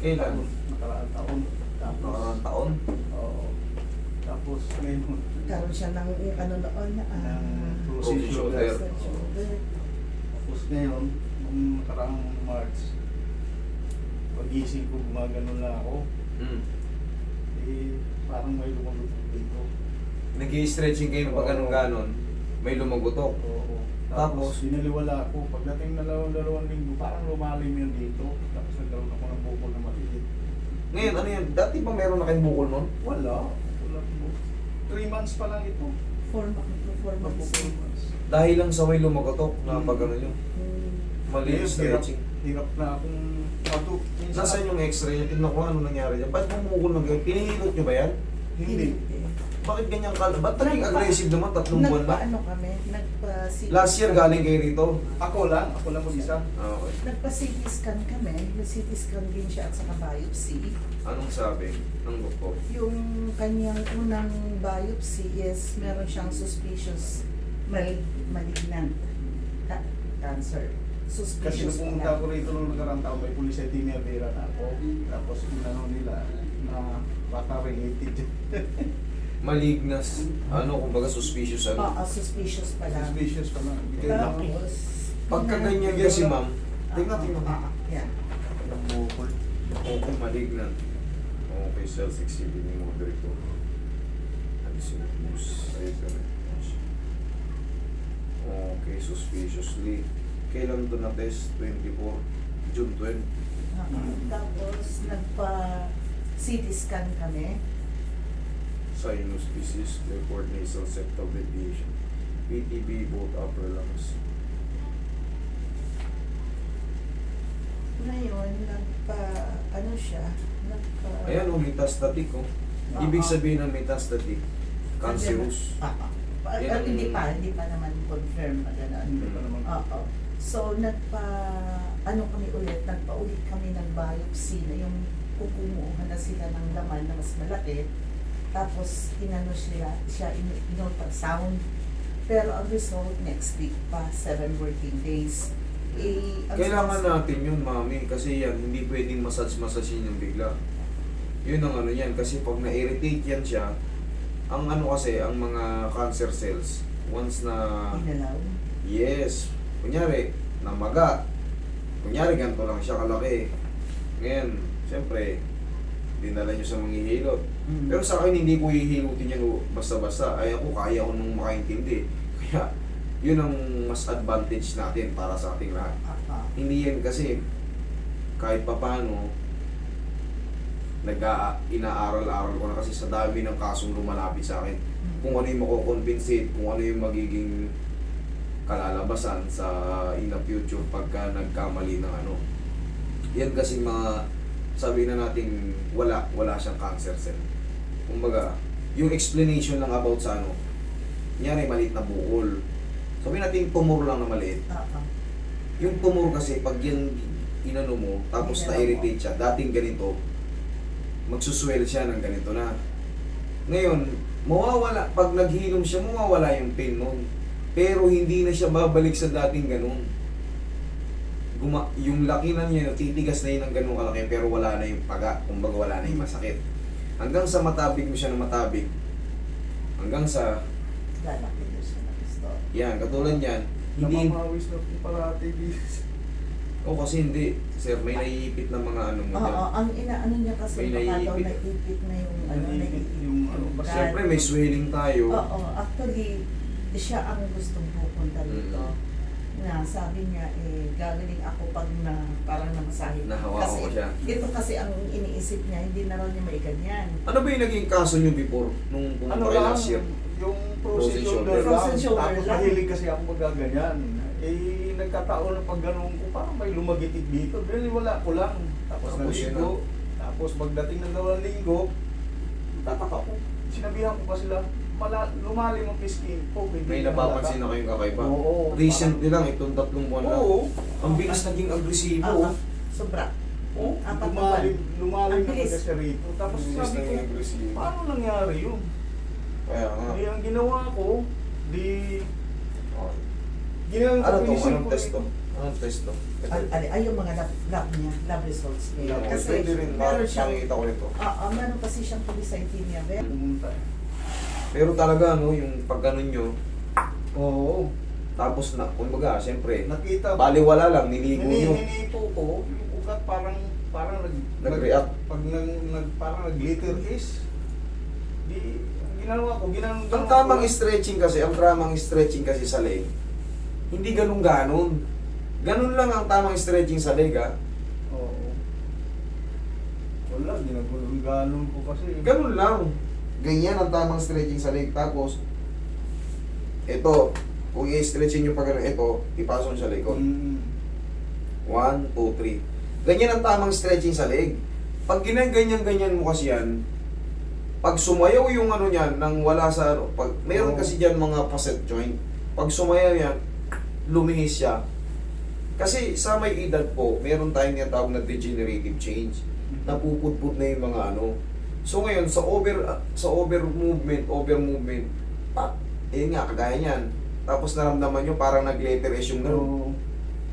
Kailan? Nakaraang taon. Tapos, Nakaraang taon? oo. Tapos ngayon, Karoon siya ng ano noon, ng frozen shoulder. frozen shoulder. tapos ngayon, nung nakaraang March, pag-isip ko gumagano na ako, parang may lumalutok dito. Nag-i-stretching kayo pag ganon-ganon, may lumagutok. Oo. Tapos? Tapos binaliwala ako. Pagdating na dalawang linggo, parang lumalim yun dito. Tapos nagkaroon ako ng bukol na maliit. Ngayon, ano yan? Dati pa meron na kayong bukol nun? Wala. Wala po. 3 months pa lang ito. 4 months. 4 months. Dahil lang sa may lumagutok na pag ano yun. Hmm. Mali yung stretching. Hirap na akong patu. Nasaan yung x-ray niya? Tignan ko ano nangyari dyan. Ba't bumukol ng ganyan? Pinihilot nyo ba yan? Hindi. Bakit ganyan ka? Ba't naging aggressive naman? 3 buwan na? Nagpa-ano kami, Last year galing kayo rito? Ako lang mag-isa. Ah, okay. Nagpa-CT scan kami. Nag-CT scan din siya at saka biopsy. Anong sabi ng doktor? Yung kanyang unang biopsy is meron siyang suspicious malignant cancer. Kasi Suspicious nung pumunta ako rito nung nakarang taon, may polycythemia vera na ako. Tapos inano nila na baka related. Malignas. Ano, kumbaga suspicious ano? Oo, suspicious pa lang. Suspicious pa lang. Bigay lang ako. Tapos, Pagka ganyan kasi ma'am, tingnan. Yeah. ng bukol. Okay, malignan. Okay, cells exhibiting moderate to acidosis. Okay, suspiciously. Kailan ito na-test? 24? June 12? Tapos, nagpa-CT scan kami. Sinus disease, report nasal septal deviation. PTB, both upper lungs. Ngayon, Ayan o, metastatic o. Ibig sabihin ng metastatic, cancerous. Yan ang- Hindi pa naman confirm na gano'n. Hindi pa naman. Oo. So, nagpa-ulit kami ng biopsy na yung kukumuha na sila ng laman na mas malaki. Tapos, in-ultrasound. Pero ang result, next week pa, 7 working days. Ang Kailangan natin yun, mami, kasi yan, hindi pwedeng massage-massagein yung bigla. Yun ang ano yan, kasi pag na-irritate yan siya, ang ano kasi, ang mga cancer cells, once na, Inalaw. yes, kunyari, namaga, kunyari ganito lang siya kalaki. Ngayon, siyempre, dinala nyo sa manghihilot. Pero sa akin, hindi ko hihilutin yan basta-basta. Ay ako, kaya ko nung makaintindi. Kaya, yun ang mas advantage natin para sa ating lahat. Hindi yan kasi, kahit papano, inaaral-aral ko na kasi sa dami ng kasong lumalapit sa akin. Kung ano yung mako-compensate, kung ano yung magiging kalalabasan sa in the future pagka nagkamali ng ano. Yan kasi mga, sabi na natin, wala siyang cancer cell. Kumbaga, yung explanation lang about sa ano, nyari maliit na bukol. Sabi natin tumor lang na maliit. Yung tumor kasi, pag yan inano mo, tapos na-irritate siya, dating ganito, magsuswell siya ng ganito na. Ngayon, mawawala, pag naghilom siya, mawawala yung pain nun. Pero hindi na siya babalik sa dating ganun. Yung laki na niya, titigas na yun ng ganun kalaki, pero wala na yung paga, kumbaga wala na yung masakit. Hanggang sa matabig mo siya ng matabig, hanggang sa, Lalaki na siya ng store. yan, katulad yan, hindi, Namamawis na po parati dito. o kasi hindi, sir, may naiipit na mga ano mo dyan. Oo, ang inaano niya kasi May baka daw naiipit. naipit na yung Yung ano, Gan- Siyempre may swelling tayo. Oo, actually, siya ang gustong pupunta dito. Na sabi niya, gagaling ako pag parang namasahe. Nahawa ko siya. Ito kasi ang iniisip niya, hindi na raw niya maiganyan. Ano ba yung naging kaso nyo before, nung pumunta ano kayo lang, last year? yung Frozen frozen shoulder. shoulder lang. Frozen shoulder Tapos lang. mahilig kasi ako magaganyan. Nagkataon na pag ganun ko, parang may lumagitik dito. Wala ko lang. Tapos Tapos yun naligo. Tapos pagdating ng 2 linggo, tataka ko. Sinabihan ko pa sila, lumalim ang piskin ko. May napapansin na kayong kakaiba? Oo. Recently lang, itong 3 buwan lang. Oo. Ang bilis naging agresibo. Oo, sobra. Oo. Apat na Lumalim Ang na bilis. siya rito. Tapos Ang bilis sabi ko, naging agresibo. paano nangyari yun? Kaya nga. Kaya ang ginawa ko, Okay. ginawang Ano to? inisip Anong ko test to? Anong test to? Ay, yung mga lab niya, lab results niya. Lab. Kasi Pwede rin meron siyang, makikita ko nito. meron kasi siyang polycythemia. Pumunta. Pero talaga, no, yung pag ganun nyo, Oo. tapos na, kumbaga, siyempre, Nakita ko. baliwala lang, niligo nyo. Hinipo ko, yung ugat parang Nag-react. Pag parang nag-glitter is, di, ang ginawa ko, Ang tamang stretching kasi sa leg, hindi ganun-ganon. Ganun lang ang tamang stretching sa leg, ha? Oo. Wala, ginagulong-ganon ko kasi. Ganun lang. Ganyan ang tamang stretching sa leg. Tapos, ito, kung i-stretching nyo pa ganun, ito, ipasok sa likod. 1, 2, 3. Ganyan ang tamang stretching sa leg. Pag ganyan mo kasi yan, pag sumayaw yung ano niyan, nang wala sa ano, pag, meron kasi dyan mga facet joint, pag sumayaw yan, lumihis siya. Kasi sa may edad po, meron tayong tinatawag na degenerative change. Napupudpud na yung mga ano. So ngayon, sa over movement, nga, kagaya niyan. Tapos naramdaman nyo, parang nag-letterish yung nerve. Oo.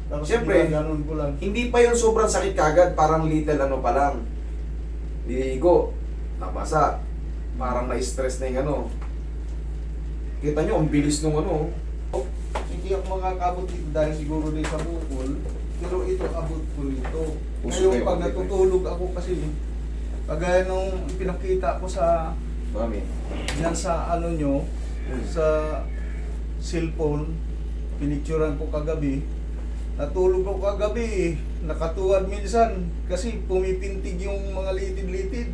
Tapos Siyempre, ganon ko lang. Hindi pa yung sobrang sakit kagad, parang little ano pa lang. Diligo, nabasa, parang na-stress na yung ano. Kita nyo, ang bilis nung ano. Hindi ako makakabot dito dahil siguro din sa bukol. Pero ito, abot ko nito. Puso Ngayon kayo, pag okay. natutulog ako kasi, kagaya nung pinakita ko sa, Mami. yan sa ano nyo, sa cellphone, pinicturean ko kagabi. Natulog ako kagabi, nakatuwad minsan kasi pumipintig yung mga litid-litid.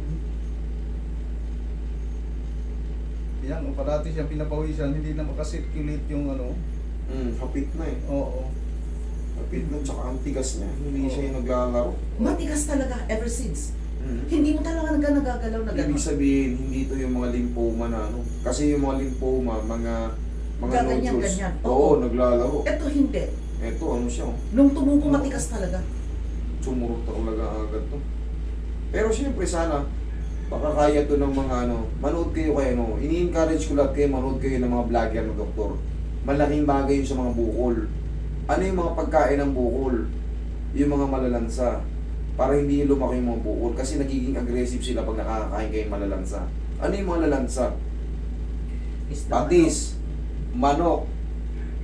Yan, parati siyang pinapawisan, hindi na makasirculate yung ano. Hapit na eh. Oo. Hapit na, tsaka ang tigas niya. Hindi Oo. siya yung naglalaro. Matigas talaga ever since. Mm. Hindi mo talaga nagagalaw na Ibig gano'n. sabihin, hindi ito yung mga lymphoma na ano. Kasi yung mga lymphoma, mga Gaganyan, nodules. ganyan. Oo, naglalaro. Ito hindi. Ito, ano siya, oh. Nung tumubo, Oo. matigas talaga. Sumurot talaga agad to. Pero siyempre sana, baka kaya to ng mga ano, manood kayo kayo ano, ini-encourage ko lahat kayo, manood kayo ng mga vlogger na doktor. Malaking bagay yun sa mga bukol. Ano yung mga pagkain ng bukol? Yung mga malalansa. Para hindi lumaki yung mga bukol. Kasi nagiging aggressive sila pag nakakakain kayo ng malalansa. Ano yung mga malalansa? Patis, manok,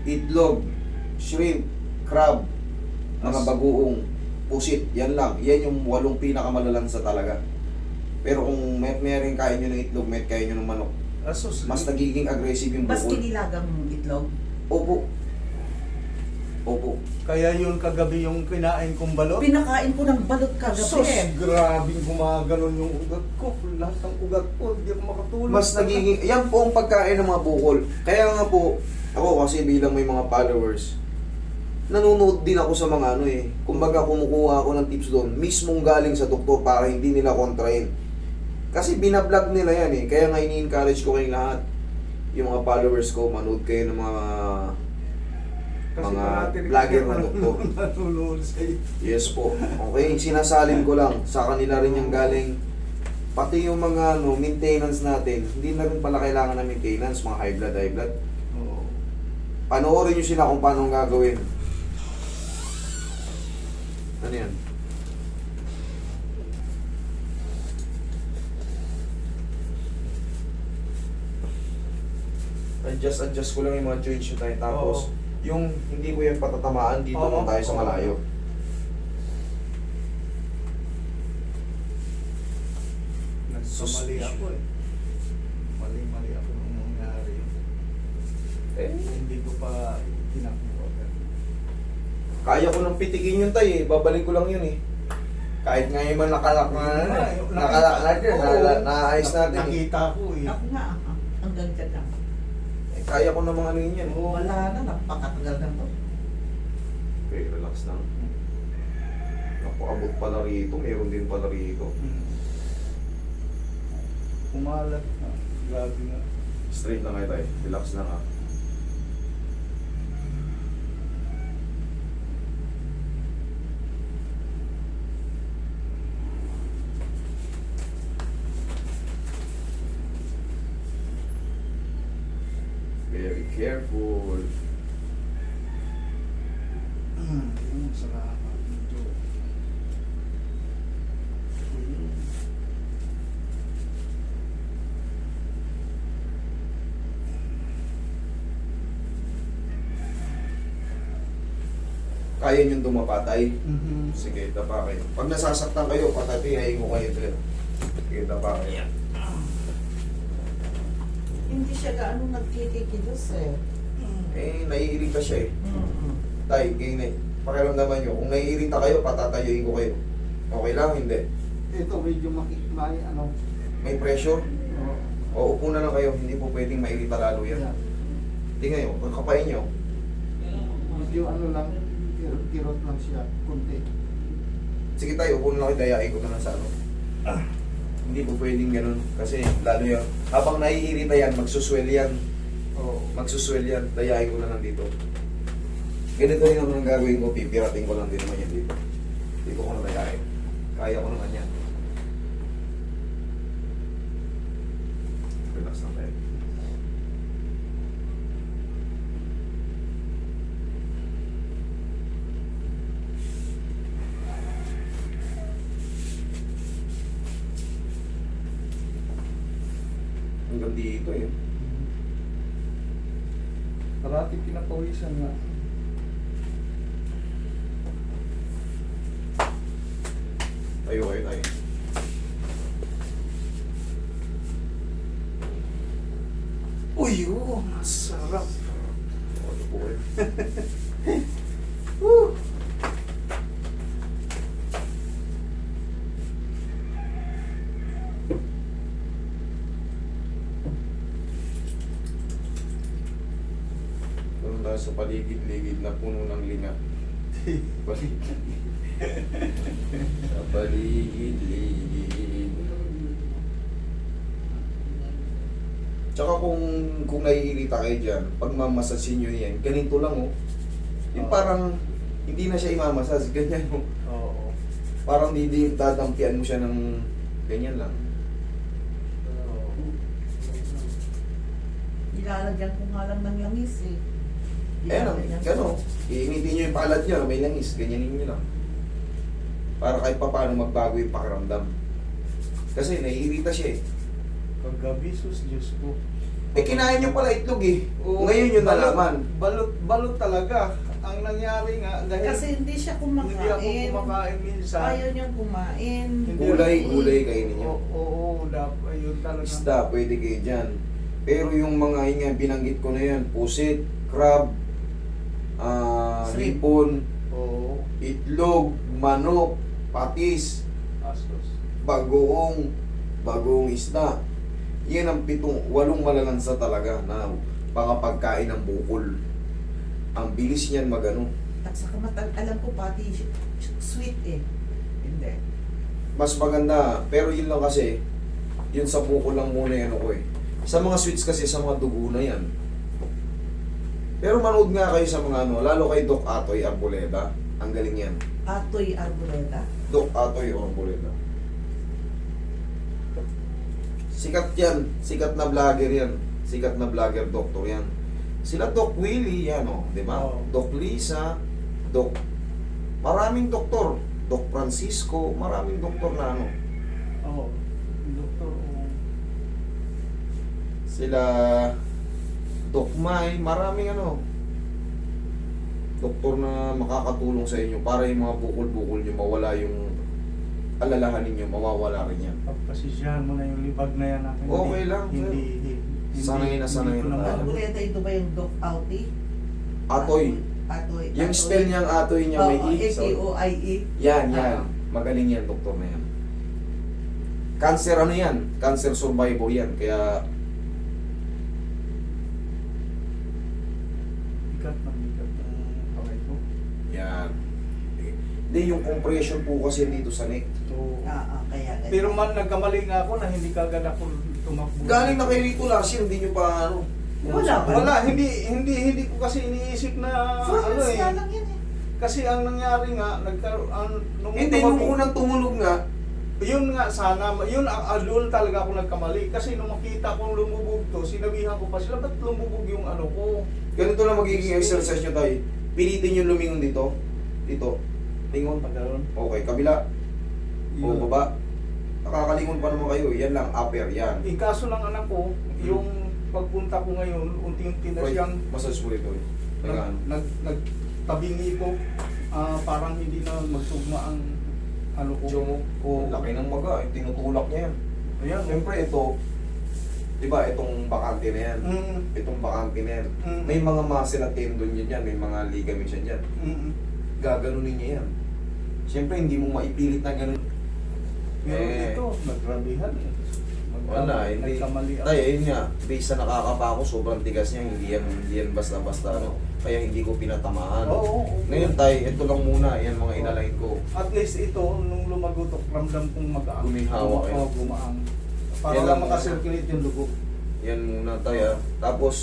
itlog, shrimp, crab, mga bagoong, pusit, yan lang. Yan yung 8 pinakamalalansa talaga. Pero kung meron kain nyo ng itlog, kain nyo ng manok, Asos, mas nagiging aggressive yung Mas bukol. kinilagang itlog. Opo. Opo. kaya yun kagabi yung kinain kong balot. Pinakain ko ng balot Sus, kagabi. grabing gumaganon yung ugat ko. Lahat ng ugat ko, hindi ako makatulog. Mas nagiging, yan po ang pagkain ng mga bukol. Kaya nga po, ako kasi bilang may mga followers, nanonood din ako sa mga ano eh. Kumbaga kumukuha ako ng tips doon, mismong galing sa doktor para hindi nila kontrahin. Kasi binablog nila yan eh. Kaya nga ini-encourage ko kayong lahat. Yung mga followers ko, manood kayo ng mga parati vlogger na doktor. Natulog sa'yo. Yes po. Okay, sinasalin ko lang. Sa kanila rin yung galing. Pati yung mga ano, maintenance natin, hindi na rin pala kailangan ng maintenance, mga high blood. Oo. Panoorin nyo sila kung paano gagawin. Ano yan? Adjust ko lang yung mga joints nyo tayo. Tapos, Oo. yung hindi ko yan patatamaan, dito Oo. lang tayo sa malayo. Nagkamali ako eh. Mali ako nung nangyari. Hindi ko pa tinakuha. Kaya ko nang pitikin yun tayo eh. Babalik ko lang yun eh. Kahit nga yung man nakalak na dyan, naayos natin eh. Nakita ko eh. Ako nga, hanggang dyan lang. Kaya ko namang ano yun yan. Wala na, napakatagal na to. Okay, relax lang. Napakabot pala rito, meron din pala rito. Umalat na. Grabe nga. Straight lang kayo tayo, relax lang ha. Very careful. kaya nyo dumapatay. Mhm. Sige, dapa kayo. Pag nasasaktan kayo, patatihayin ko kayo sir. Sige, dapa kayo. Hindi siya gaano nagkikikilos eh. Eh, naiirita siya eh. Mm-mm. Tay, pakiramdaman nyo. Kung naiirita kayo, patatayuin ko kayo. Okay lang, hindi. Ito medyo may ano. May pressure? Oh, O, upo na lang kayo. Hindi po pwedeng mairita lalo yan. yan. Tingnan nyo, pagkapain nyo. Medyo ano lang, kirot lang siya, kunti. Sige tayo, upo na lang kayo. Dayain ko na lang sa ano. Hindi po pwedeng ganun. Kasi lalo yan. Habang naiirita yan, magsuswell yan. Oo. Magsuswell yan. Dayain ko na lang dito. Ganito rin naman ang gagawin ko. Pipirating ko lang din naman yan dito. Dito ko na dayain. Kaya ko naman yan. Relax lang tayo. Hanggang dito eh. Parati pinapawisan nga. Tayo kayo tayo. Uy, oh, masarap. Ano po kayo? Woo! Doon tayo sa paligid-ligid na puno ng linga. Sa paligid-ligid. Tsaka kung naiirita kayo dyan, pag mamasasin nyo yan, ganito lang oh. Yung parang hindi na siya imamasas, ganyan oh. Oo. Parang hindi dadampian mo siya ng ganyan lang. Ilalagyan ko nga lang ng langis eh. Ayan, Ilalagyan gano'n. ko. Iinitin nyo yung palad nyo, may langis, ganyanin nyo lang. Para kahit pa paano magbago yung pakiramdam. Kasi naiirita siya eh. Kagabi, sus, Diyos ko. Eh kinain nyo pala itlog eh. Oo, Ngayon yung nalaman. Balot talaga. Ang nangyari nga, dahil Kasi hindi siya hindi ako kumakain. kumakain minsan. Ayaw niyang kumain. Gulay kainin nyo. Oo, dapat, ayun talaga. Isda, pwede kayo dyan. Pero yung mga yun nga, binanggit ko na yan, pusit, crab, Shrimp. hipon, Oo, itlog, manok, patis, asos. bagoong isda. Yan ang 8 malalansa talaga na pangapagkain ng bukol. Ang bilis niyan magano. At saka alam ko pati sweet eh. Hindi. Mas maganda, pero yun lang kasi, yun sa bukol lang muna yan ako eh. Sa mga sweets kasi, sa mga dugo na yan. Pero manood nga kayo sa mga ano, lalo kay Doc Atoy Arboleda. Ang galing yan. Atoy arboleda. Doc Atoy Arboleda. Sikat yan. Sikat na vlogger yan. Sikat na vlogger doktor yan. Sila Doc Willie yan o. Di ba? Oo. Doc Lisa. Doc. Maraming doktor. Doc Francisco. Maraming doktor na ano. Oo, doktor. Oo. Sila Doc May. Maraming ano. Doktor na makakatulong sa inyo para yung mga bukol-bukol nyo mawala yung alalahanin nyo, mawawala rin yan. Pagpasisyahan mo na yung libag na yan akin. Okay lang, sir. Sanay na sanay na tayo. Arboleda ito ba yung Doc Auti? Atoy. Atoy. Yung spell niyang atoy niya may E. So, A-T-O-I-E. yan. Magaling yan, doktor na yan. Cancer ano yan? Cancer survivor yan. Kaya Bigat ng kamay ko. yan. Hindi, yung compression po kasi dito sa neck. So, Kaya ganyan. pero man nagkamali nga ako na hindi kagad ako tumakbo. Galing na kayo rito last year, hindi nyo pa ano. Wala pa. Wala, hindi ko kasi iniisip na Four ano months eh. nga lang yan eh. Kasi ang nangyari nga, nung Hindi, nung unang tumulog nga, yun nga sana, yun doon talaga ako nagkamali. Kasi nung makita kong lumubog to, sinabihan ko pa sila, ba't lumubog yung ano ko? ganito lang magiging exercise nyo tayo. Pilitin nyo lumingon dito. Dito. Lingon. Pagkaroon. Okay, kabila. O Yun. baba. Nakakalingon pa naman kayo. Yan lang, upper, yan. Eh, kaso lang anak ko, yung pagpunta ko ngayon, unti-unti na Wait, siyang massage mo rito. Nagano. nagtabingi ko. parang hindi na magtugma ang ano ko. Tiyo mo, Oo. laki ng maga, tinutulak niya yan. Ayan. Siyempre ito, di ba itong bakante na yan, Mm. itong bakante na yan, Mm. may mga muscle at tendon yan yan, may mga ligaments yan yan. Mm. Gaganunin niya yan. Siyempre hindi mo maipilit na ganun. Pero ito, nagrabihan. Wala, hindi. Nagkamali ako. Tayo, yun nga, based sa nakakapa ko, sobrang tigas niya, hindi yan basta-basta ano. Kaya hindi ko pinatamaan. Oo. Ngayon tayo, ito lang muna, yan mga inalign ko. At least ito, nung lumagutok, ramdam kong mag-aang. Guminhawa kayo. Oo, gumaang. Para Yan lang lang makasirculate yung dugo. Yan muna tayo. Tapos,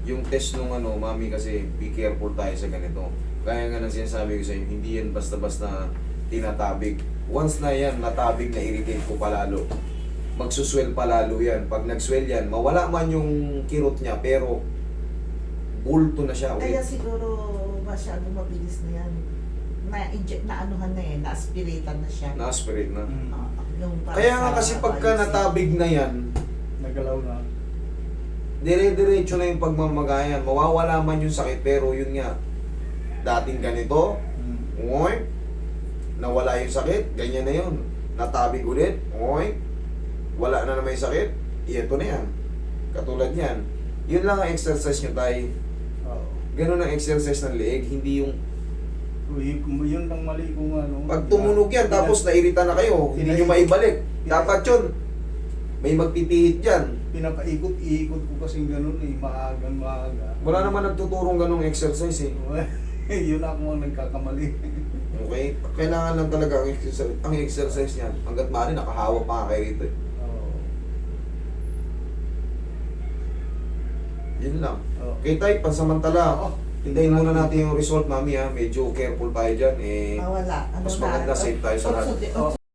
yung test nung ano, mami kasi, be careful tayo sa ganito. Kaya nga nang sinasabi ko sa inyo, hindi yan basta-basta tinatabig. Once na yan, natabig na irritate ko palalo. Magsuswell palalo yan. Pag nag-swell yan, mawala man yung kirot niya, pero bulto na siya Kaya ulit. siguro masyadong mabilis na yan. Na-inject na anuhan na eh, na-aspiratan na siya. Na-aspirate na. Yung para Kaya nga sa kasi pagka ayusin. natabig na yan, Nagalaw na. dire-diretso na yung pagmamagayan. Mawawala man yung sakit, pero yun nga, dating ganito, oy, nawala yung sakit, ganyan na yun. Natabig ulit, oy, wala na naman yung sakit, ito na yan. Katulad yan. Yun lang ang exercise nyo tayo. Oo. Ganun ang exercise ng leeg, hindi yung Yun lang mali kung ano. pag tumunog yan, tapos nairita na kayo, hindi nyo maibalik. Dapat yun, may magpipihit dyan. Pinapaikot-ikot ko kasi ganun eh, maaga. Wala naman nagtuturong ganung exercise eh. Yun ako ang nagkakamali. Okay? Kailangan lang talaga ang exercise niyan. Hanggat maaari, nakahawak pa kayo rito eh. Oo. Yun lang. Oo. Okay tayo, pansamantala. Oo. Hintayin muna natin yung result, mami ha. Medyo careful tayo dyan. Eh, Mawala. Ano mas na, maganda safe tayo sa lahat. Oo.